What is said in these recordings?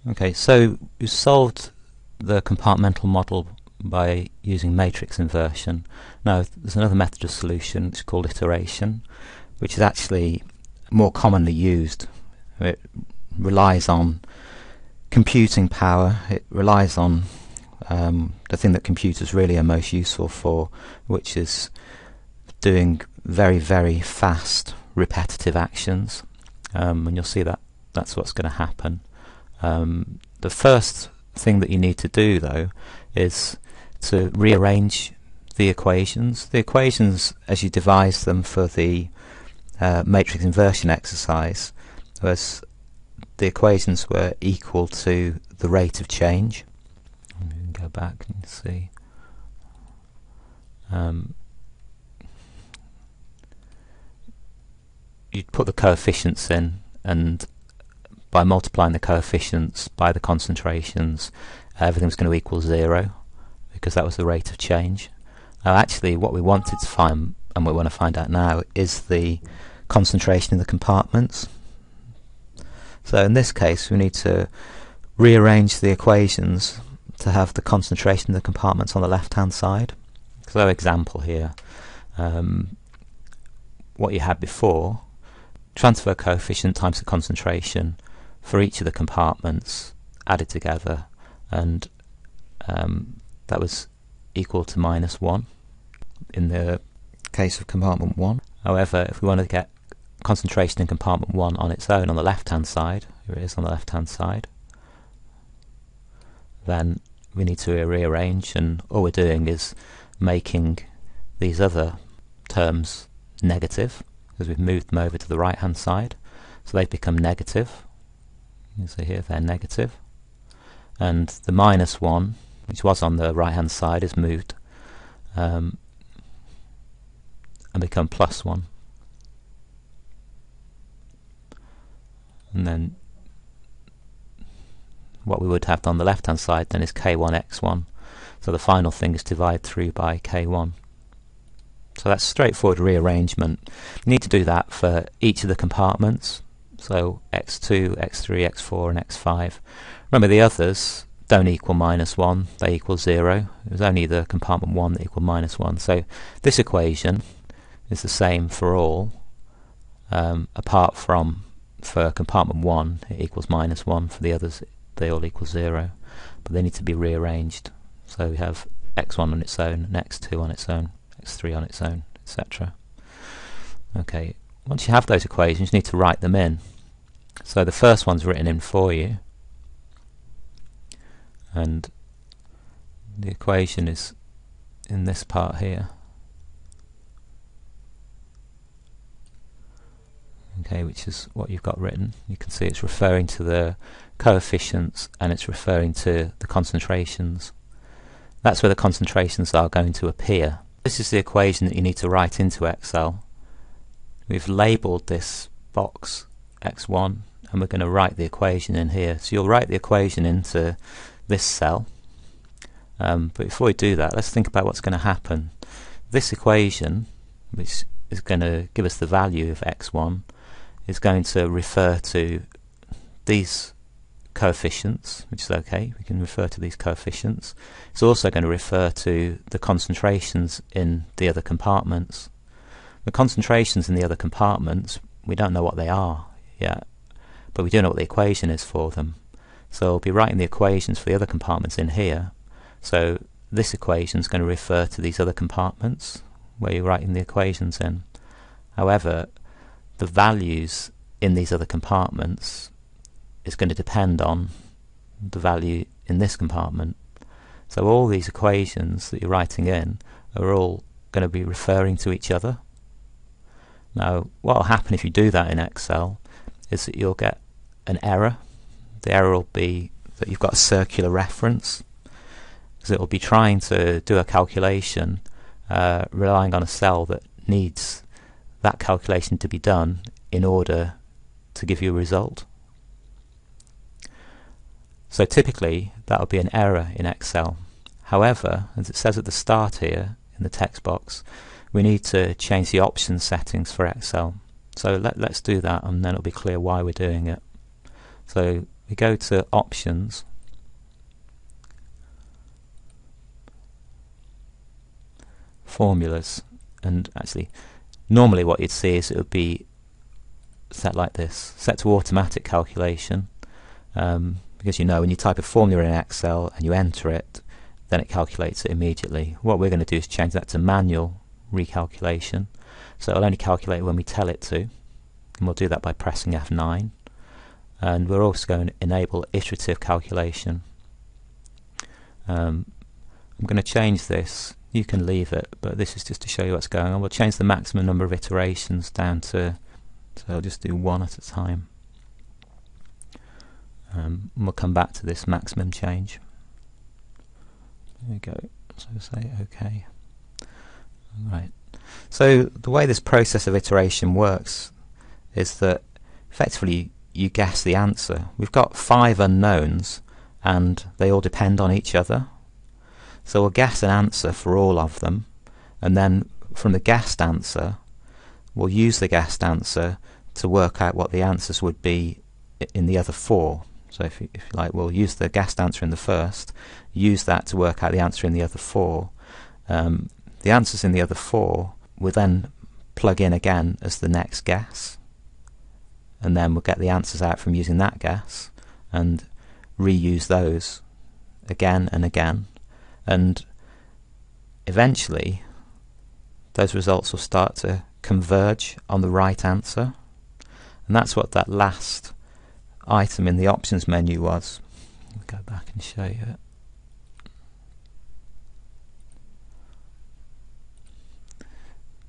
Okay, so we solved the compartmental model by using matrix inversion. Now there's another method of solution, it's called iteration, which is actually more commonly used. It relies on computing power, it relies on the thing that computers really are most useful for, which is doing very, very fast repetitive actions, and you'll see that that's what's going to happen. The first thing that you need to do, though, is to rearrange the equations. The equations, as you devise them for the matrix inversion exercise, was the equations were equal to the rate of change. We can go back and see. You'd put the coefficients in, and by multiplying the coefficients by the concentrations, everything's going to equal 0, because that was the rate of change. Now actually what we wanted to find, and what we want to find out now, is the concentration in the compartments. So in this case we need to rearrange the equations to have the concentration in the compartments on the left hand side. So example here, what you had before, transfer coefficient times the concentration for each of the compartments added together, and that was equal to -1 in the case of compartment 1. However, if we want to get concentration in compartment 1 on its own on the left hand side, here it is on the left hand side, then we need to rearrange, and all we're doing is making these other terms negative, because we've moved them over to the right hand side, so they've become negative. You see here they're negative, and the -1, which was on the right hand side, is moved and become +1. And then what we would have on the left hand side then is k1x1, so the final thing is divided through by k1. So that's straightforward rearrangement. You need to do that for each of the compartments, so x2, x3, x4 and x5. Remember, the others don't equal -1, they equal 0. It was only the compartment 1 that equaled -1. So this equation is the same for all, apart from for compartment 1 it equals -1, for the others they all equal 0, but they need to be rearranged. So we have x1 on its own, and x2 on its own, x3 on its own, etc. Okay, once you have those equations you need to write them in. So the first one's written in for you, and the equation is in this part here. Okay, which is what you've got written. You can see it's referring to the coefficients and it's referring to the concentrations. That's where the concentrations are going to appear. This is the equation that you need to write into Excel. We've labelled this box x1, and we're going to write the equation in here. So you'll write the equation into this cell, but before we do that, let's think about what's going to happen. This equation, which is going to give us the value of x1, is going to refer to these coefficients, which is okay, we can refer to these coefficients. It's also going to refer to the concentrations in the other compartments. The concentrations in the other compartments, we don't know what they are yet, but we do know what the equation is for them. So we'll be writing the equations for the other compartments in here. So this equation is going to refer to these other compartments where you're writing the equations in. However, the values in these other compartments is going to depend on the value in this compartment. So all these equations that you're writing in are all going to be referring to each other. Now what will happen if you do that in Excel is that you'll get an error. The error will be that you've got a circular reference, because it will be trying to do a calculation relying on a cell that needs that calculation to be done in order to give you a result. So typically that would be an error in Excel. However, as it says at the start here in the text box, we need to change the option settings for Excel. So let's do that, and then it'll be clear why we're doing it. So we go to options, formulas, and actually normally what you'd see is it would be set like this, set to automatic calculation, because you know when you type a formula in Excel and you enter it, then it calculates it immediately. What we're going to do is change that to manual recalculation, so it'll only calculate when we tell it to, and we'll do that by pressing F9. And we're also going to enable iterative calculation. I'm going to change this. You can leave it, but this is just to show you what's going on. We'll change the maximum number of iterations down to, so I'll just do one at a time. We'll come back to this maximum change. There we go. So say OK. Right. So the way this process of iteration works is that effectively you guess the answer. We've got 5 unknowns and they all depend on each other. So we'll guess an answer for all of them, and then from the guessed answer we'll use the guessed answer to work out what the answers would be in the other 4. So if you like, we'll use the guessed answer in the first, use that to work out the answer in the other 4. The answers in the other 4 will then plug in again as the next guess, and then we'll get the answers out from using that guess and reuse those again and again, and eventually those results will start to converge on the right answer. And that's what that last item in the options menu was. I'll go back and show you it.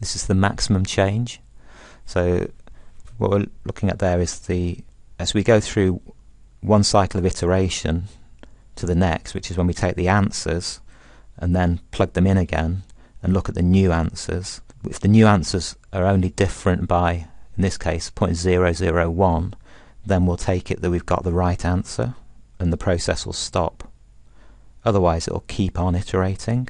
This is the maximum change. So what we're looking at there is as we go through one cycle of iteration to the next, which is when we take the answers and then plug them in again and look at the new answers. If the new answers are only different by, in this case, 0.001, then we'll take it that we've got the right answer and the process will stop. Otherwise it will keep on iterating.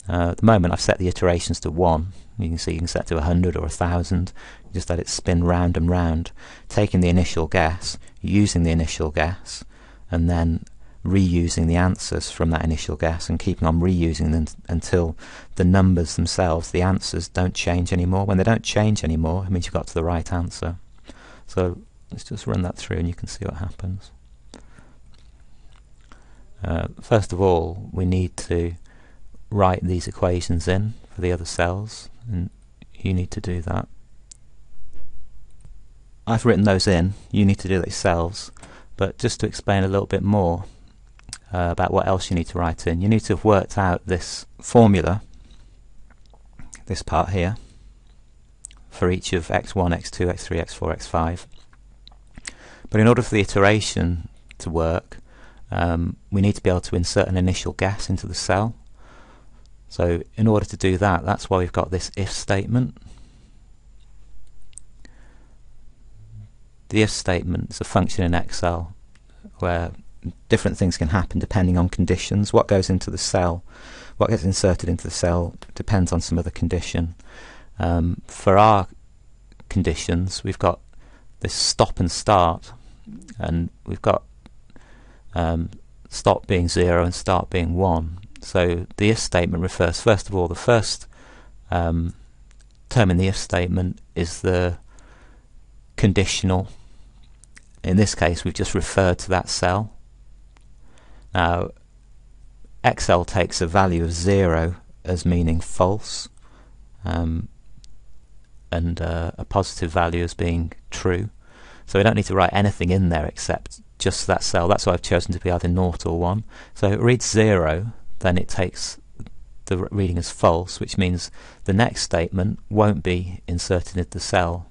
At the moment I've set the iterations to 1. You can see you can set to 100 or 1000. Just let it spin round and round, taking the initial guess, using the initial guess, and then reusing the answers from that initial guess and keeping on reusing them until the numbers themselves, the answers, don't change anymore. When they don't change anymore, it means you've got to the right answer. So let's just run that through and you can see what happens. First of all, we need to write these equations in for the other cells, and you need to do that. I've written those in, you need to do that yourselves, but just to explain a little bit more about what else you need to write in, you need to have worked out this formula, this part here, for each of x1, x2, x3, x4, x5. But in order for the iteration to work, we need to be able to insert an initial guess into the cell. So in order to do that, that's why we've got this if statement. The if statement is a function in Excel where different things can happen depending on conditions. What goes into the cell, what gets inserted into the cell, depends on some other condition. For our conditions, we've got this stop and start, and we've got stop being 0 and start being 1. So the if statement refers, first of all, the first term in the if statement is the conditional. In this case we've just referred to that cell. Now Excel takes a value of 0 as meaning false, and a positive value as being true. So we don't need to write anything in there except just that cell. That's why I've chosen to be either 0 or 1. So it reads 0, then it takes the reading as false, which means the next statement won't be inserted into the cell,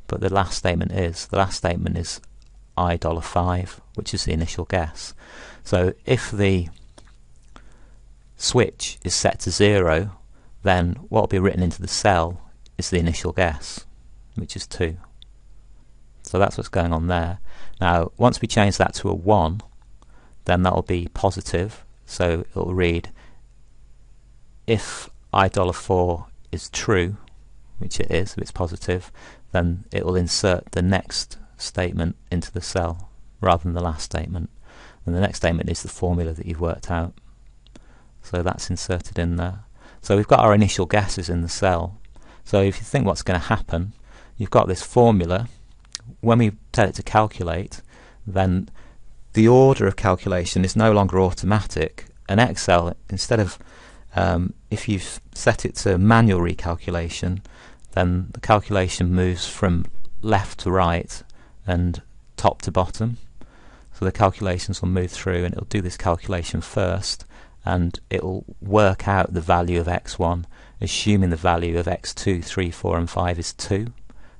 but the last statement is. The last statement is $5, which is the initial guess. So if the switch is set to 0, then what will be written into the cell is the initial guess, which is 2. So that's what's going on there. Now once we change that to a 1, then that will be positive. So it will read, if $4 is true, which it is, if it's positive, then it will insert the next statement into the cell. rather than the last statement. And the next statement is the formula that you've worked out. So that's inserted in there. So we've got our initial guesses in the cell. So if you think what's going to happen, you've got this formula. When we tell it to calculate, then the order of calculation is no longer automatic. And Excel, instead of if you've set it to manual recalculation, then the calculation moves from left to right and top to bottom. So the calculations will move through and it'll do this calculation first, and it'll work out the value of x1, assuming the value of x2, 3, 4 and 5 is 2,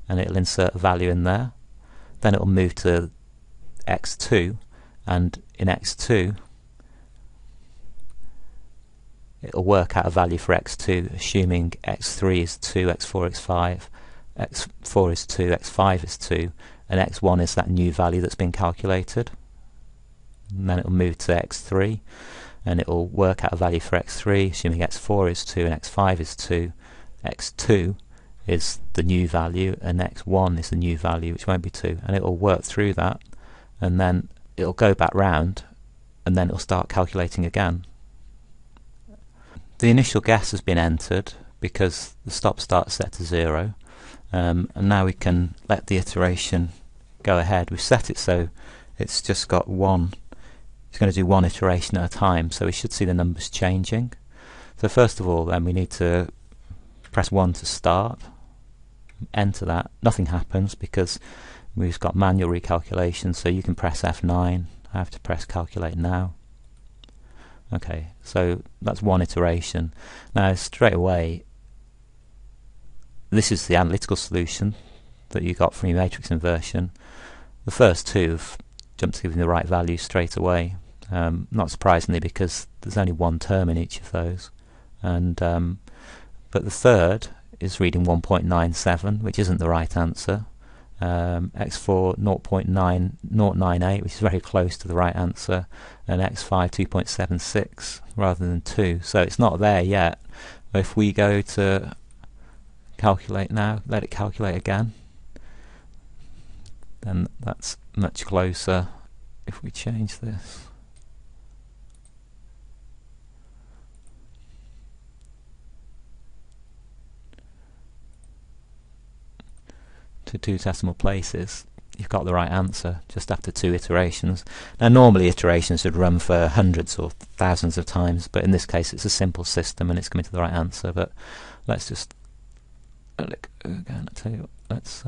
and it'll insert a value in there. Then it'll move to x2, and in x2 it'll work out a value for x2, assuming x3 is 2, x4 is 5, x4 is 2, x5 is 2, and x1 is that new value that's been calculated. And then it'll move to x3, and it'll work out a value for x3, assuming x4 is 2 and x5 is 2. x2 is the new value, and x1 is the new value, which won't be 2. And it'll work through that, and then it'll go back round, and then it'll start calculating again. The initial guess has been entered because the stop-start is set to 0, and now we can let the iteration go ahead. We've set it so it's just got one. It's going to do one iteration at a time, so we should see the numbers changing. So first of all, then we need to press 1 to start, enter that. Nothing happens because we've got manual recalculation, so you can press F9. I have to press calculate now. Okay, so that's one iteration. Now straight away, this is the analytical solution that you got from your matrix inversion. The first two have jumped to giving the right value straight away, not surprisingly because there's only one term in each of those. And but the third is reading 1.97, which isn't the right answer. x4 0.9098, which is very close to the right answer, and x5 2.76 rather than 2, so it's not there yet. But if we go to calculate now, let it calculate again, then that's much closer. If we change this to 2 decimal places, you've got the right answer just after 2 iterations. Now normally iterations would run for hundreds or thousands of times, but in this case it's a simple system and it's coming to the right answer. But let's just look again. I tell you what, let's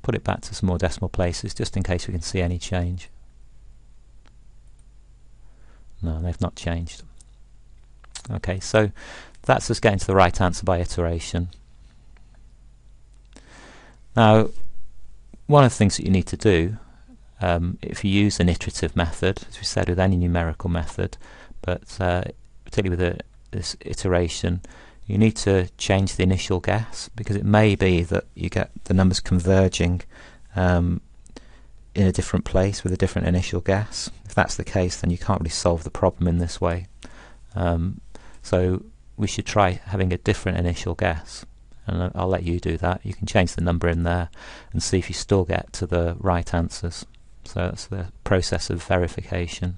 put it back to some more decimal places just in case we can see any change. No, they've not changed. Okay, so that's us getting to the right answer by iteration. Now, one of the things that you need to do, if you use an iterative method, as we said with any numerical method, but particularly with this iteration, you need to change the initial guess, because it may be that you get the numbers converging in a different place with a different initial guess. If that's the case, then you can't really solve the problem in this way. So we should try having a different initial guess. And I'll let you do that. You can change the number in there and see if you still get to the right answers. So that's the process of verification.